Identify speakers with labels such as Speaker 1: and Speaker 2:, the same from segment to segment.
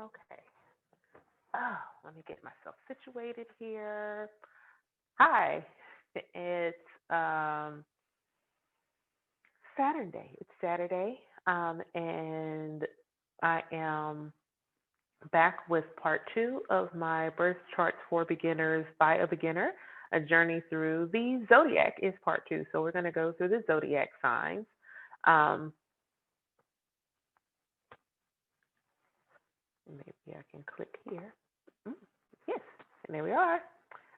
Speaker 1: Okay. Oh, let me get myself situated here. Hi. It's Saturday. It's Saturday. And I am back with part two of my birth charts for beginners by a beginner. A journey through the Zodiac is part two. So we're going to go through the Zodiac signs. Um, Maybe I can click here. Mm, yes, and there we are.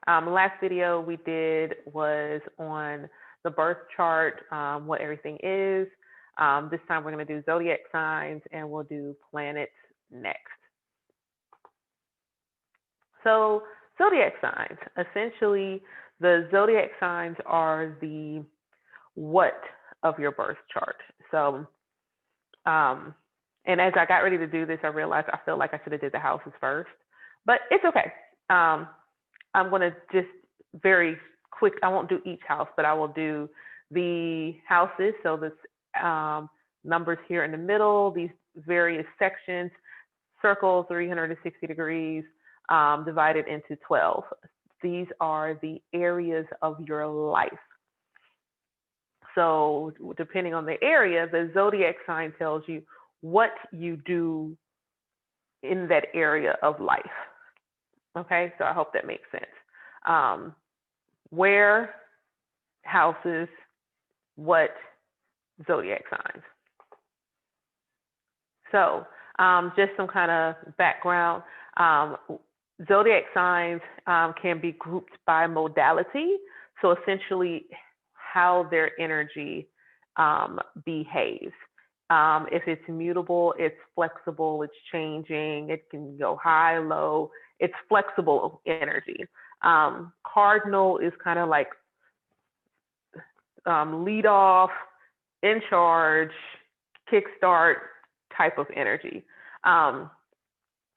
Speaker 1: Last video we did was on the birth chart, what everything is. This time we're going to do zodiac signs and we'll do planets next. So zodiac signs, essentially the zodiac signs are the what of your birth chart. So, and as I got ready to do this, I realized I feel like I should have did the houses first, but it's okay. I'm going to just very quick, I won't do each house, but I will do the houses. So the numbers here in the middle, these various sections, circle 360 degrees, divided into 12. These are the areas of your life. So depending on the area, the zodiac sign tells you what you do in that area of life. Okay, so I hope that makes sense. Where, houses, what, zodiac signs. So just some kind of background. Zodiac signs can be grouped by modality. So essentially how their energy behaves. If it's mutable, it's flexible, it's changing, it can go high, low, it's flexible energy. Cardinal is kind of like lead off, in charge, kickstart type of energy.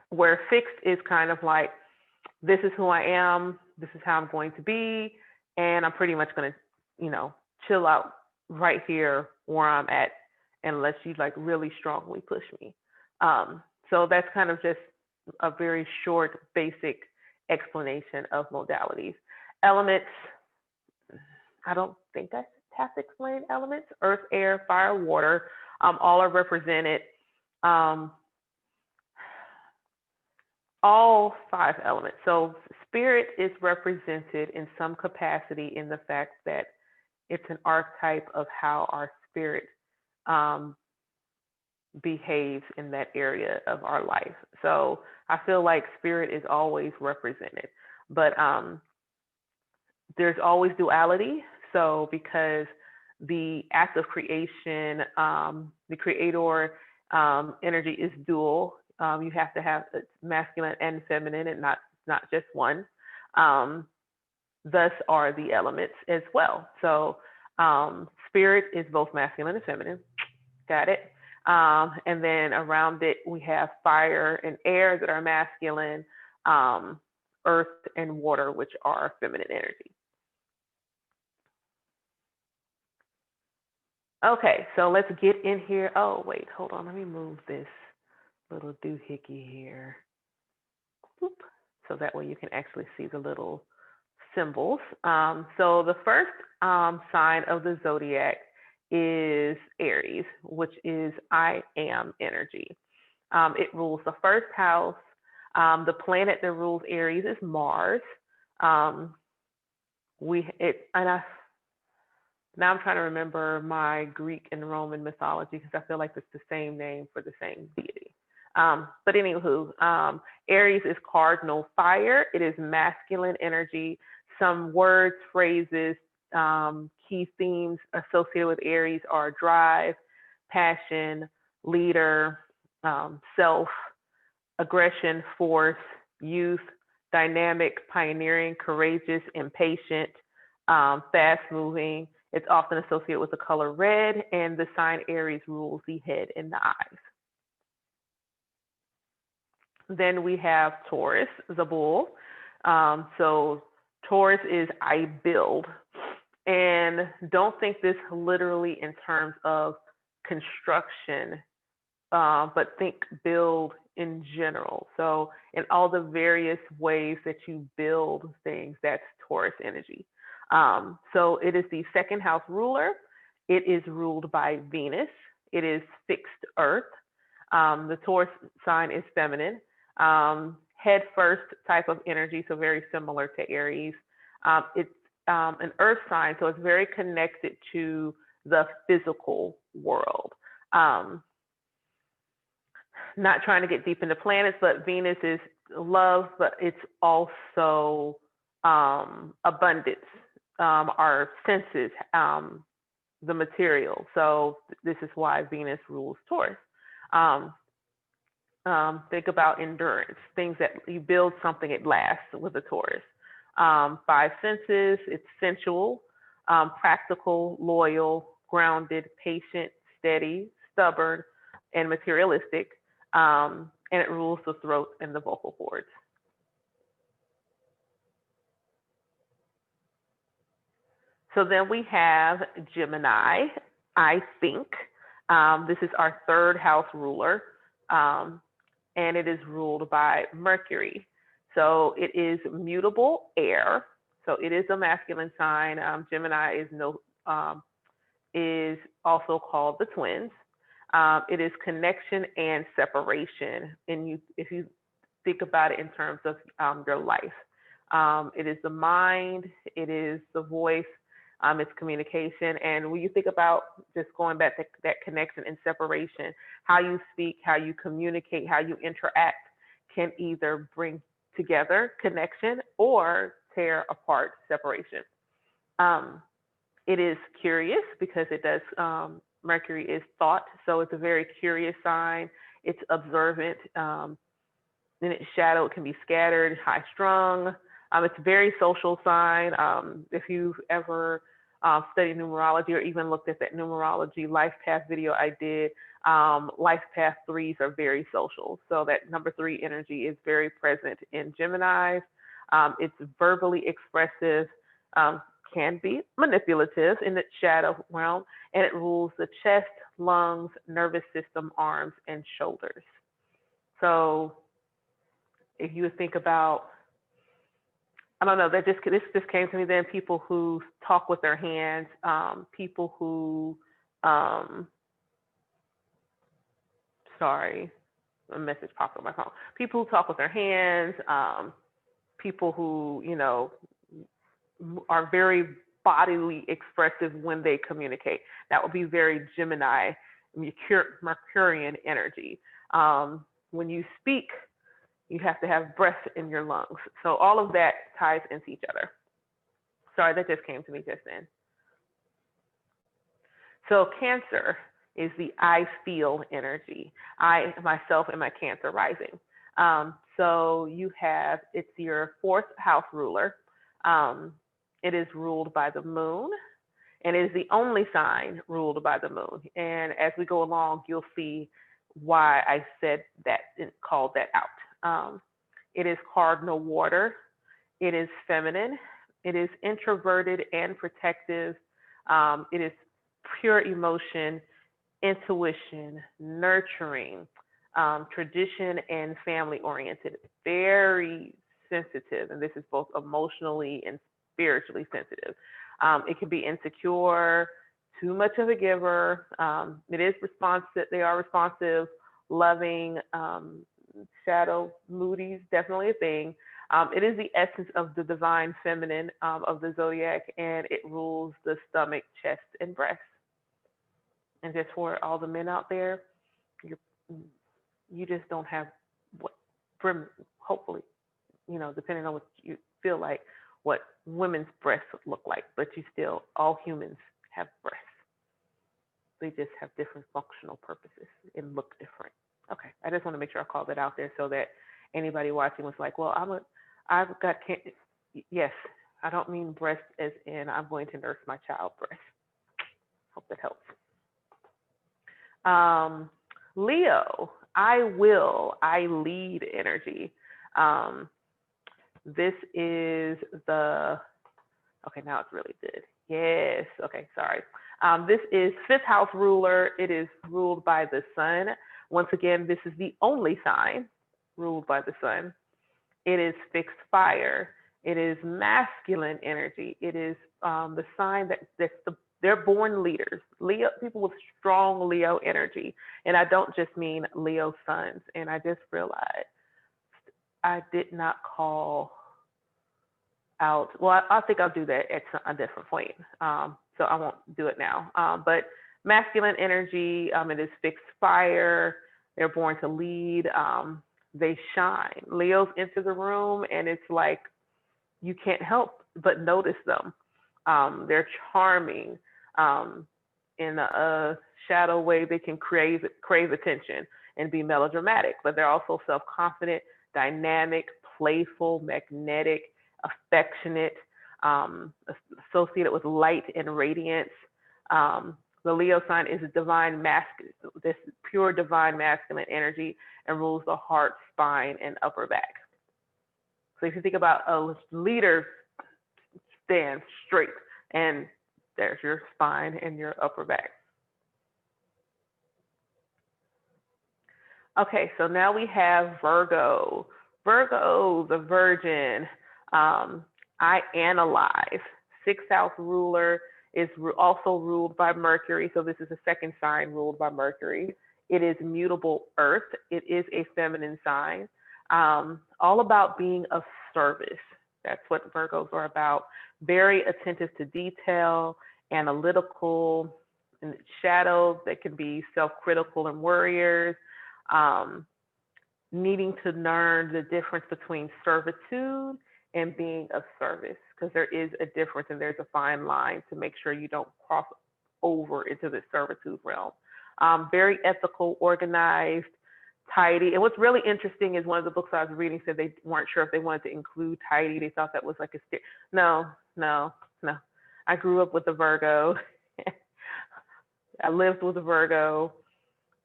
Speaker 1: Where fixed is kind of like, this is who I am, this is how I'm going to be, and I'm pretty much going to, chill out right here where I'm at, unless you like really strongly push me. So that's kind of just a very short, basic explanation of modalities. Elements, I don't think I have to explain elements. Earth, air, fire, water, all are represented. All 5 elements. So spirit is represented in some capacity in the fact that it's an archetype of how our spirit behaves in that area of our life. So I feel like spirit is always represented, but there's always duality. So because the act of creation, the creator energy is dual. You have to have masculine and feminine, and not just one. Thus are the elements as well. So spirit is both masculine and feminine. Got it? And then around it, we have fire and air that are masculine, earth and water, which are feminine energy. Okay, so let's get in here. Oh, wait, hold on. Let me move this little doohickey here. Boop. So that way you can actually see the little symbols. So the first sign of the zodiac is Aries, which is I am energy. It rules the first house. The planet that rules Aries is Mars. Now I'm trying to remember my Greek and Roman mythology because I feel like it's the same name for the same deity. But anywho, Aries is cardinal fire. It is masculine energy. Some words, phrases, key themes associated with Aries are drive, passion, leader, self, aggression, force, youth, dynamic, pioneering, courageous, impatient, fast moving. It's often associated with the color red, and the sign Aries rules the head and the eyes. Then we have Taurus, the bull. So Taurus is I build. And don't think this literally in terms of construction but think build in general. So in all the various ways that you build things, that's Taurus energy. So it is the second house ruler. It is ruled by Venus. It is fixed earth. The Taurus sign is feminine. Head first type of energy, so very similar to Aries. It's an earth sign, so it's very connected to the physical world. Not trying to get deep into planets, but Venus is love, but it's also abundance, our senses, the material. So this is why Venus rules Taurus. Think about endurance, things that you build something, it lasts with a Taurus. Five senses, it's sensual, practical, loyal, grounded, patient, steady, stubborn, and materialistic. And it rules the throat and the vocal cords. So then we have Gemini, I think. This is our third house ruler, and it is ruled by Mercury. So it is mutable air. So it is a masculine sign. Gemini is also called the twins. It is connection and separation. And if you think about it in terms of your life, it is the mind, it is the voice, it's communication. And when you think about just going back to that connection and separation, how you speak, how you communicate, how you interact can either bring together connection or tear apart separation. It is curious because it does, Mercury is thought, so it's a very curious sign. It's observant. In its shadow, it can be scattered, high strung. It's a very social sign. If you've ever studied numerology or even looked at that numerology life path video I did, life path 3s are very social. So that number 3 energy is very present in Geminis. It's verbally expressive, can be manipulative in the shadow realm, and it rules the chest, lungs, nervous system, arms, and shoulders. So if you think about, I don't know, this just came to me then, people who talk with their hands, people who, sorry, a message popped on my phone. People who talk with their hands, people who, are very bodily expressive when they communicate. That would be very Gemini, Mercurian energy. When you speak, you have to have breath in your lungs. So all of that ties into each other. Sorry, that just came to me just then. So Cancer is the I feel energy. I myself am a Cancer rising. So you have, it's your fourth house ruler. It is ruled by the moon, and it is the only sign ruled by the moon. And as we go along, you'll see why I said that and called that out. It is cardinal water. It is feminine. It is introverted and protective. It is pure emotion, intuition, nurturing, tradition, and family oriented. Very sensitive, and this is both emotionally and spiritually sensitive. It can be insecure, too much of a giver. It is responsive. They are responsive, loving, shadow, moody, definitely a thing. It is the essence of the divine feminine of the zodiac, and it rules the stomach, chest, and breast. And just for all the men out there, you just don't have what, hopefully, depending on what you feel like, what women's breasts look like, but all humans have breasts. They just have different functional purposes and look different. Okay, I just want to make sure I called that out there so that anybody watching was like, well, yes, I don't mean breast as in I'm going to nurse my child breast. Hope that helps. Leo, I lead energy. This is okay, now it's really good. Yes, okay, sorry. This is fifth house ruler. It is ruled by the sun. Once again, this is the only sign ruled by the sun. It is fixed fire. It is masculine energy. It is the sign they're born leaders. Leo, people with strong Leo energy. And I don't just mean Leo suns. And I just realized I did not call out. Well, I think I'll do that at a different point. So I won't do it now. But masculine energy, it is fixed fire. They're born to lead. They shine. Leos enter the room and it's like you can't help but notice them. They're charming. In a shadow way, they can crave attention and be melodramatic, but they're also self-confident, dynamic, playful, magnetic, affectionate, associated with light and radiance. The Leo sign is a divine masculine, this pure divine masculine energy, and rules the heart, spine, and upper back. So if you think about a leader, stand straight, and there's your spine and your upper back. Okay, so now we have Virgo. Virgo, the Virgin. I analyze. Sixth house ruler is also ruled by Mercury. So this is the second sign ruled by Mercury. It is mutable earth. It is a feminine sign. All about being of service. That's what Virgos are about. Very attentive to detail, analytical, and shadows that can be self-critical and warriors. Needing to learn the difference between servitude and being of service, because there is a difference and there's a fine line to make sure you don't cross over into the servitude realm. Very ethical, organized, tidy. And what's really interesting is one of the books I was reading said they weren't sure if they wanted to include tidy. They thought that was like no. I grew up with a Virgo. I lived with a Virgo.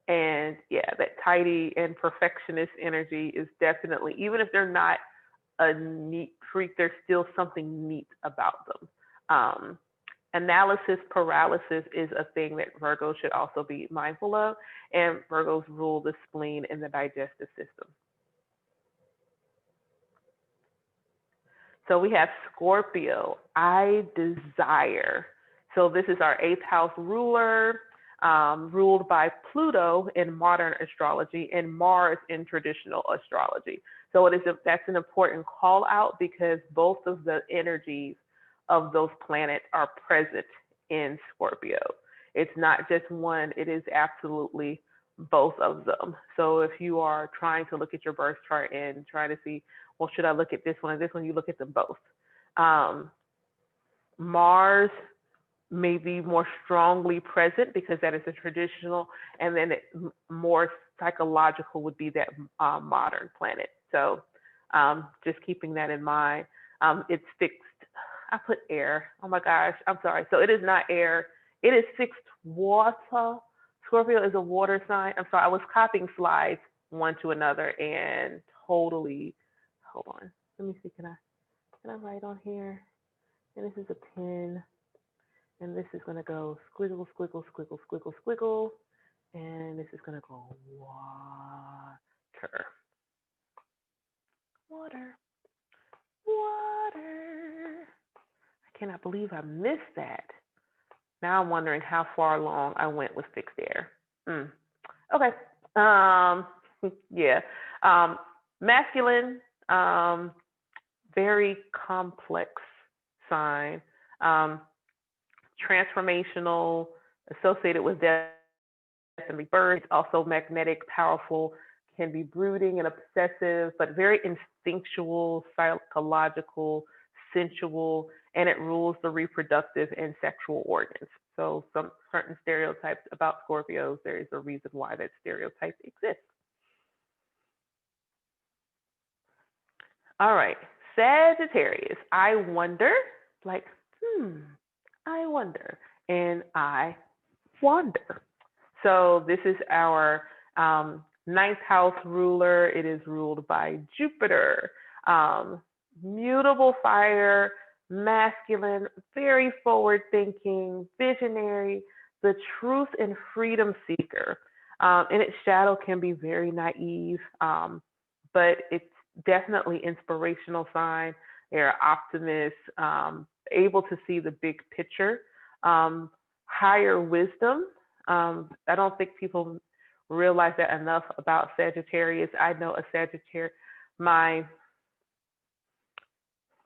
Speaker 1: And yeah, that tidy and perfectionist energy is definitely, even if they're not a neat freak, there's still something neat about them. Analysis paralysis is a thing that Virgos should also be mindful of, and Virgos rule the spleen and the digestive system. So we have Scorpio, I desire. So this is our 8th house ruler, ruled by Pluto in modern astrology and Mars in traditional astrology. So that's an important call out because both of the energies of those planets are present in Scorpio. It's not just one, it is absolutely both of them. So if you are trying to look at your birth chart and try to see, well, should I look at this one or this one, you look at them both. Mars may be more strongly present because that is a traditional, and then more psychological would be that modern planet. So just keeping that in mind. It's fixed. I put air. Oh my gosh, I'm sorry. So it is not air. It is fixed water. Scorpio is a water sign. I'm sorry, I was copying slides one to another and totally, hold on. Let me see, can I write on here? And this is a pen. And this is going to go squiggle, squiggle, squiggle, squiggle, squiggle. And this is going to go water. Water. Water. I cannot believe I missed that. Now I'm wondering how far along I went with fixed air. Okay. Yeah. Masculine, very complex sign. Transformational, associated with death and rebirth. It's also magnetic, powerful, can be brooding and obsessive, but very instinctual, psychological, sensual, and it rules the reproductive and sexual organs. So some certain stereotypes about Scorpios, there is a reason why that stereotype exists. All right, Sagittarius. I wonder, I wonder, and I wander. So this is our 9th house ruler. It is ruled by Jupiter. Mutable fire, masculine, very forward thinking, visionary, the truth and freedom seeker. And its shadow can be very naive, but it's definitely inspirational sign. They're optimists, able to see the big picture, higher wisdom. I don't think people realize that enough about Sagittarius. I know a Sagittarius. My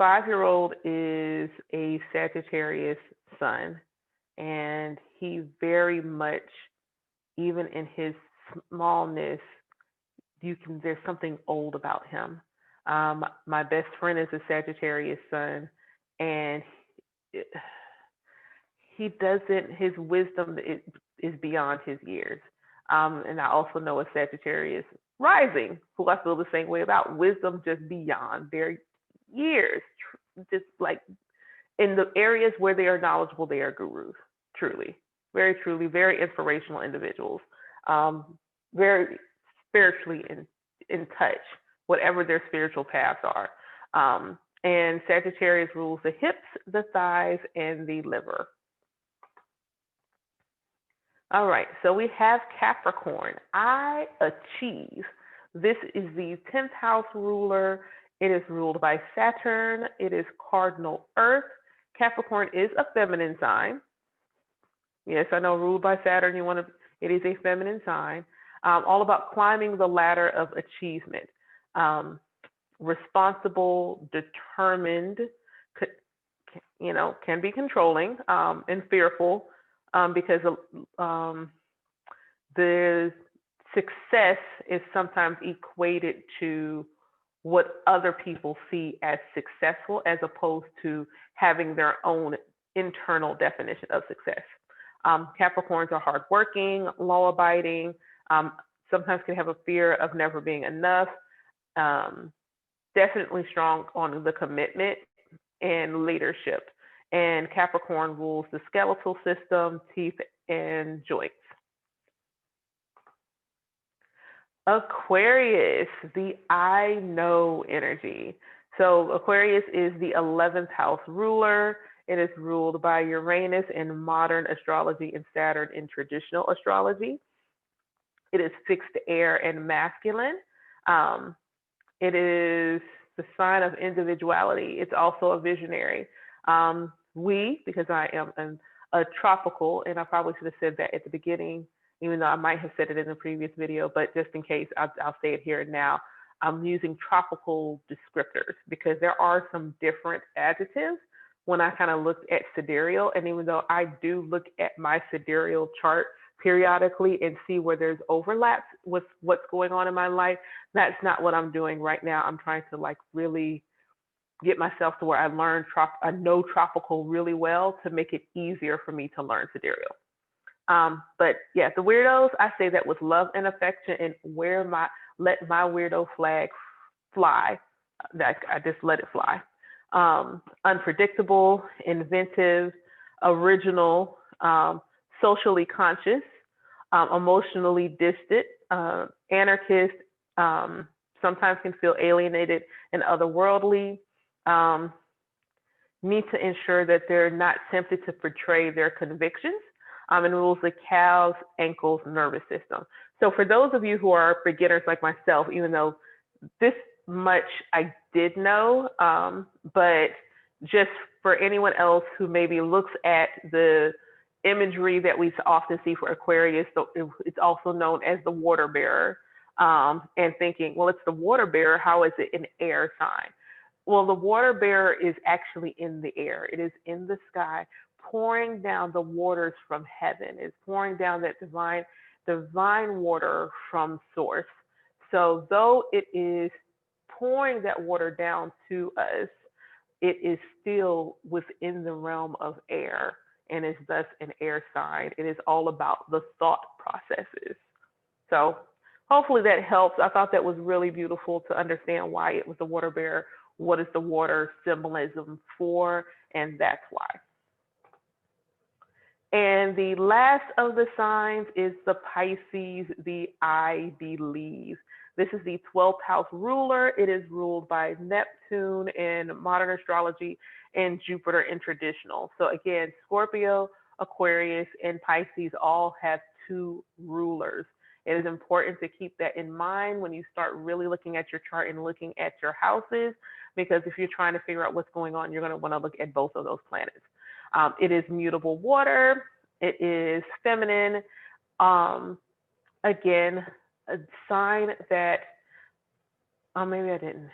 Speaker 1: 5-year-old is a Sagittarius sun, and he very much, even in his smallness, there's something old about him. My best friend is a Sagittarius sun, and his wisdom is beyond his years. And I also know a Sagittarius rising, who I feel the same way about. Wisdom just beyond their years, just like in the areas where they are knowledgeable, they are gurus, truly, very inspirational individuals, very spiritually in touch, whatever their spiritual paths are. And Sagittarius rules the hips, the thighs, and the liver. All right, so we have Capricorn. I achieve. This is the 10th house ruler. It is ruled by Saturn. It is cardinal Earth. Capricorn is a feminine sign. Yes, I know, ruled by Saturn. It is a feminine sign. All about climbing the ladder of achievement. Responsible, determined, can be controlling and fearful. Because the success is sometimes equated to what other people see as successful, as opposed to having their own internal definition of success. Capricorns are hardworking, law-abiding, sometimes can have a fear of never being enough, definitely strong on the commitment and leadership. And Capricorn rules the skeletal system, teeth, and joints. Aquarius, the I know energy. So Aquarius is the 11th house ruler. It is ruled by Uranus in modern astrology and Saturn in traditional astrology. It is fixed air and masculine. It is the sign of individuality. It's also a visionary. Because I am a tropical, and I probably should have said that at the beginning, even though I might have said it in the previous video, but just in case, I'll say it here and now. I'm using tropical descriptors because there are some different adjectives when I kind of looked at sidereal. And even though I do look at my sidereal chart periodically and see where there's overlaps with what's going on in my life, that's not what I'm doing right now. I'm trying to really get myself to where I know tropical really well to make it easier for me to learn sidereal. But yeah, the weirdos, I say that with love and affection, and let my weirdo flag fly. I just let it fly. Unpredictable, inventive, original, socially conscious, emotionally distant, anarchist, sometimes can feel alienated and otherworldly, need to ensure that they're not tempted to portray their convictions, and rules the calves, ankles, nervous system. So for those of you who are beginners like myself, even though this much I did know, but just for anyone else who maybe looks at the imagery that we often see for Aquarius, so it's also known as the water bearer, and thinking, well, it's the water bearer, how is it an air sign? Well, the water bearer is actually in the air. It is in the sky, pouring down the waters from heaven. It's pouring down that divine water from source. So though it is pouring that water down to us, it is still within the realm of air and is thus an air sign. It is all about the thought processes. So hopefully that helps. I thought that was really beautiful to understand why it was the water bearer. What is the water symbolism for? And that's why. And the last of the signs is the Pisces, the I believe. This is the 12th house ruler. It is ruled by Neptune in modern astrology and Jupiter in traditional. So again, Scorpio, Aquarius, and Pisces all have 2 rulers. It is important to keep that in mind when you start really looking at your chart and looking at your houses, because if you're trying to figure out what's going on, you're going to want to look at both of those planets. It is mutable water. It is feminine. Again, a sign that, oh, maybe I didn't.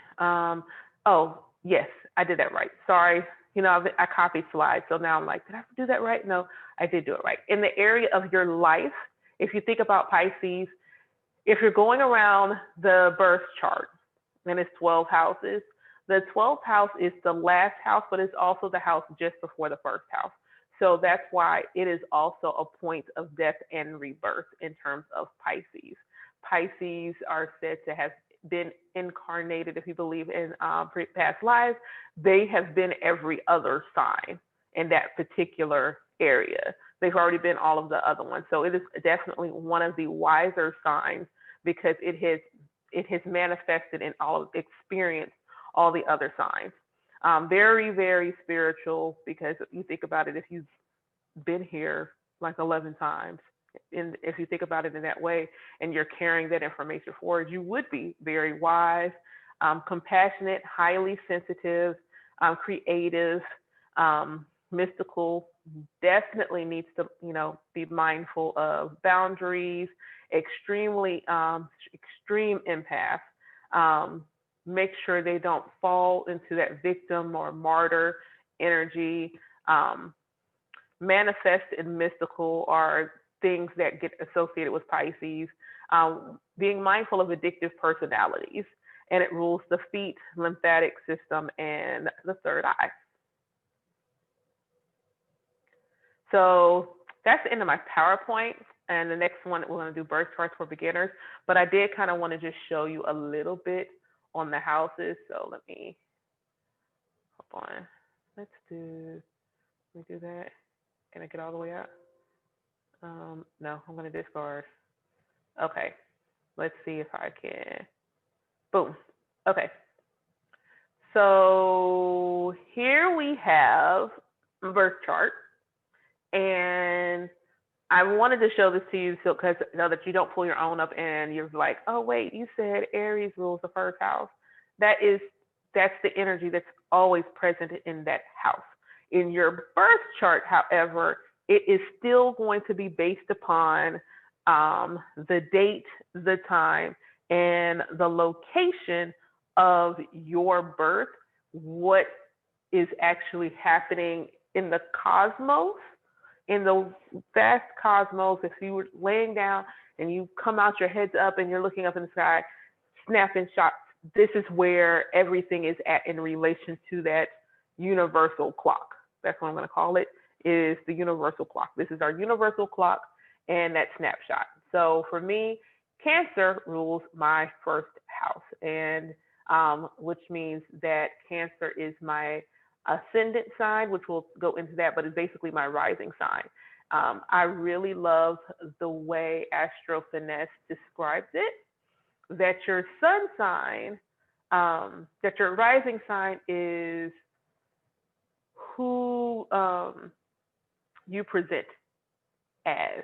Speaker 1: Oh, yes, I did that right. Sorry. You know, I copied slides. So now I'm like, did I do that right? No, I did do it right. In the area of your life, if you think about Pisces, if you're going around the birth chart and it's 12 houses, the 12th house is the last house, but it's also the house just before the first house. So that's why it is also a point of death and rebirth in terms of Pisces. Pisces are said to have been incarnated, if you believe in past lives. They have been every other sign in that particular area. They've already been all of the other ones. So it is definitely one of the wiser signs because it has manifested in all of experience all the other signs. Very, very spiritual, because you think about it, if you've been here like 11 times, and if you think about it in that way, and you're carrying that information forward, you would be very wise, compassionate, highly sensitive, creative, mystical. Definitely needs to, be mindful of boundaries. Extremely extreme empath. Make sure they don't fall into that victim or martyr energy. Manifest and mystical are things that get associated with Pisces. Being mindful of addictive personalities, and it rules the feet, lymphatic system, and the third eye. So that's the end of my PowerPoint. And the next one, we're going to do birth charts for beginners. But I did kind of want to just show you a little bit on the houses. So let me, hold on. Let me do that. Can I get all the way up? No, I'm going to discard. Okay, let's see if I can. Boom. Okay. So here we have a birth chart. And I wanted to show this to you so because that you don't pull your own up and you're like, oh wait, you said Aries rules the first house. That's the energy that's always present in that house. In your birth chart, however, it is still going to be based upon the date, the time, and the location of your birth, what is actually happening in the cosmos. In the vast cosmos, if you were laying down and you come out your heads up and you're looking up in the sky, snapping shots, this is where everything is at in relation to that universal clock. That's what I'm going to call it, is the universal clock. This is our universal clock and that snapshot. So for me, Cancer rules my first house, and which means that Cancer is my ascendant sign, which we'll go into that, but it's basically my rising sign. I really love the way Astro Finesse describes it, that your sun sign, that your rising sign is who you present as.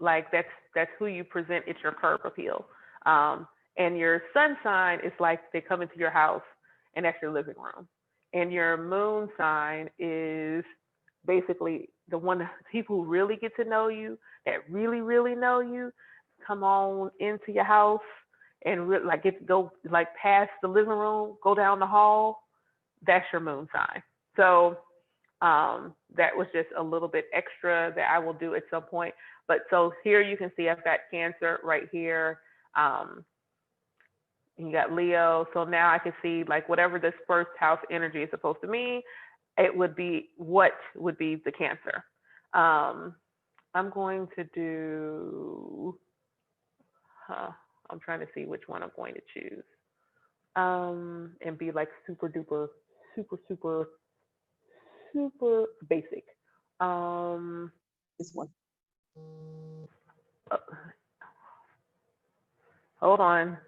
Speaker 1: Like that's who you present. It's your curb appeal. And your sun sign is like they come into your house and that's your living room. And your moon sign is basically the one that people who really get to know you, that really, really know you, come on into your house and like get to go like past the living room, go down the hall. That's your moon sign. So that was just a little bit extra that I will do at some point. But so here you can see I've got Cancer right here. You got Leo. So now I can see like whatever this first house energy is supposed to mean, it would be what would be the Cancer. I'm going to do, I'm trying to see which one I'm going to choose. And be like super duper, super basic.
Speaker 2: This one.
Speaker 1: Hold on.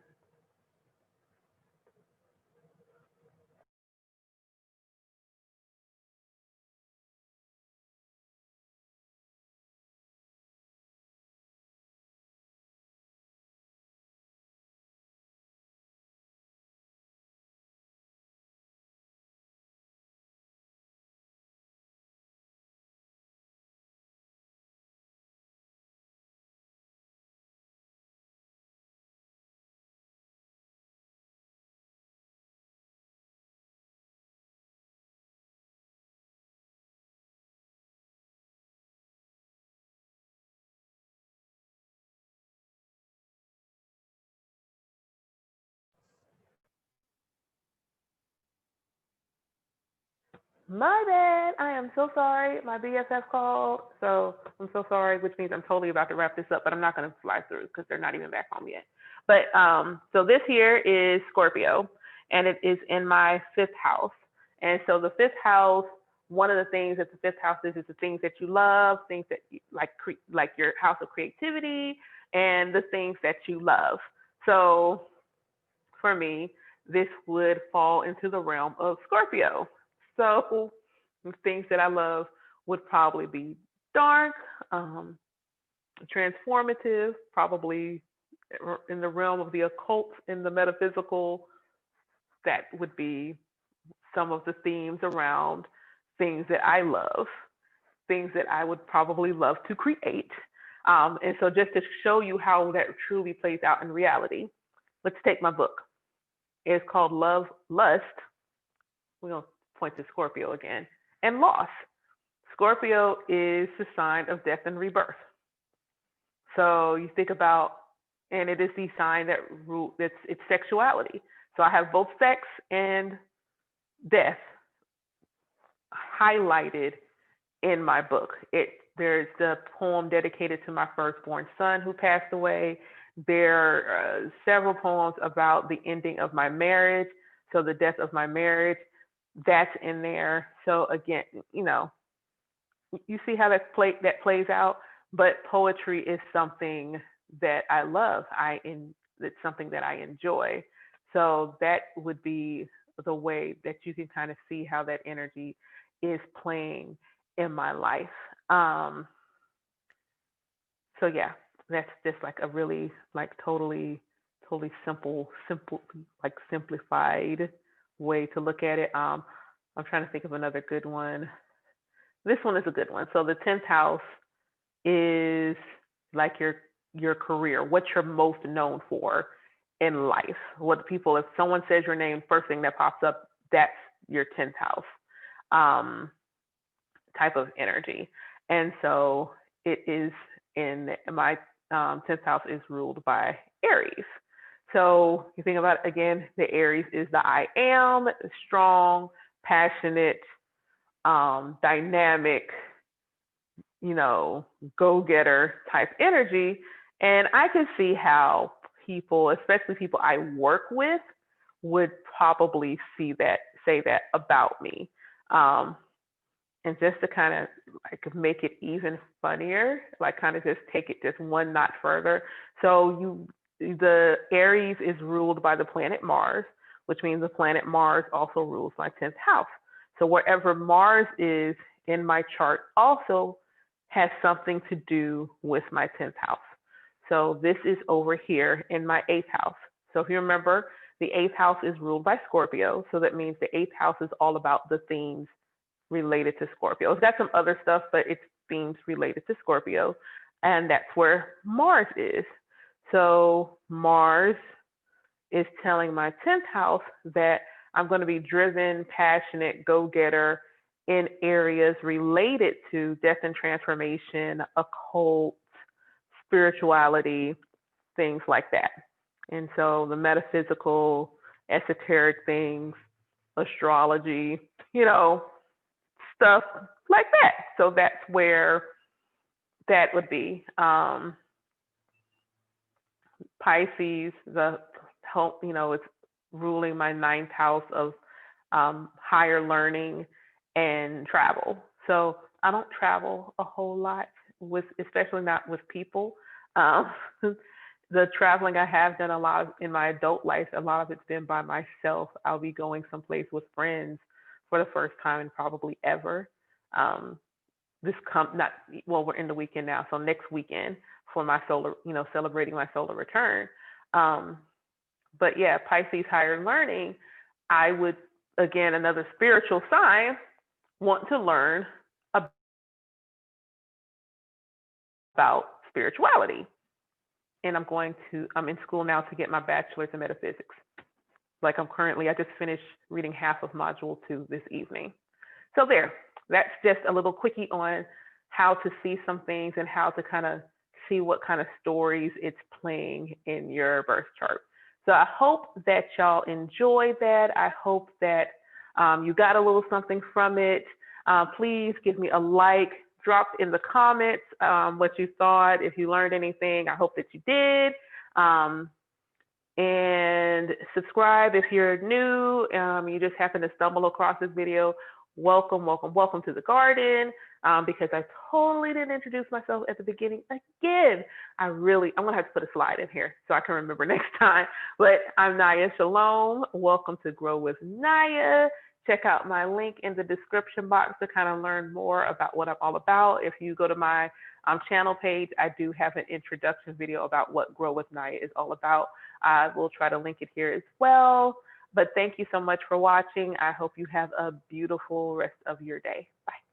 Speaker 1: My bad. I am so sorry. My BFF called. So I'm so sorry, which means I'm totally about to wrap this up, but I'm not going to fly through because they're not even back home yet. But so this here is Scorpio, and it is in my fifth house. And so the fifth house, one of the things that the fifth house is the things that you love, things that you like your house of creativity, and the things that you love. So for me, this would fall into the realm of Scorpio. So things that I love would probably be dark, transformative, probably in the realm of the occult, in the metaphysical. That would be some of the themes around things that I love, things that I would probably love to create. And so just to show you how that truly plays out in reality, let's take my book. It's called Love, Lust. We're going to point to Scorpio again, and Loss. Scorpio is the sign of death and rebirth. So you think about, and it is the sign that it's sexuality. So I have both sex and death highlighted in my book. There's the poem dedicated to my firstborn son who passed away. There are several poems about the ending of my marriage. So the death of my marriage, that's in there. So again, you see how that plays out. But poetry is something that I love. It's something that I enjoy. So that would be the way that you can kind of see how that energy is playing in my life. So yeah, that's just like a really like totally simple, like simplified way to look at it. I'm trying to think of another good one. This one is a good one. So the 10th house is like your career, what you're most known for in life. If someone says your name, first thing that pops up, that's your 10th house type of energy. And so it is in my 10th house is ruled by Aries. So you think about it again, the Aries is the I am, strong, passionate, dynamic, go-getter type energy. And I can see how people, especially people I work with, would probably say that about me. And just to kind of like make it even funnier, like kind of just take it just one notch further. So the Aries is ruled by the planet Mars, which means the planet Mars also rules my 10th house. So wherever Mars is in my chart also has something to do with my 10th house. So this is over here in my 8th house. So if you remember, the 8th house is ruled by Scorpio. So that means the 8th house is all about the themes related to Scorpio. It's got some other stuff, but it's themes related to Scorpio. And that's where Mars is. So Mars is telling my 10th house that I'm going to be driven, passionate, go-getter in areas related to death and transformation, occult, spirituality, things like that. And so the metaphysical, esoteric things, astrology, stuff like that. So that's where that would be. Pisces, it's ruling my 9th house of higher learning and travel. So I don't travel a whole lot especially not with people. The traveling I have done a lot in my adult life, a lot of it's been by myself. I'll be going someplace with friends for the first time and probably ever. We're in the weekend now, so next weekend for my solar, celebrating my solar return. But yeah, Pisces higher learning, I would, again, another spiritual sign, want to learn about spirituality. And I'm in school now to get my bachelor's in metaphysics. I just finished reading half of module 2 this evening. So that's just a little quickie on how to see some things and how to kind of see what kind of stories it's playing in your birth chart. So I hope that y'all enjoy that. I hope that you got a little something from it, please give me a like, drop in the comments what you thought, if you learned anything. I hope that you did. And subscribe if you're new, you just happen to stumble across this video. Welcome, welcome, welcome to the garden, because I totally didn't introduce myself at the beginning again. I'm gonna have to put a slide in here so I can remember next time. But I'm Naya Shalom. Welcome to Grow with Naya. Check out my link in the description box to kind of learn more about what I'm all about. If you go to my channel page, I do have an introduction video about what Grow with Naya is all about. I will try to link it here as well. But thank you so much for watching. I hope you have a beautiful rest of your day. Bye.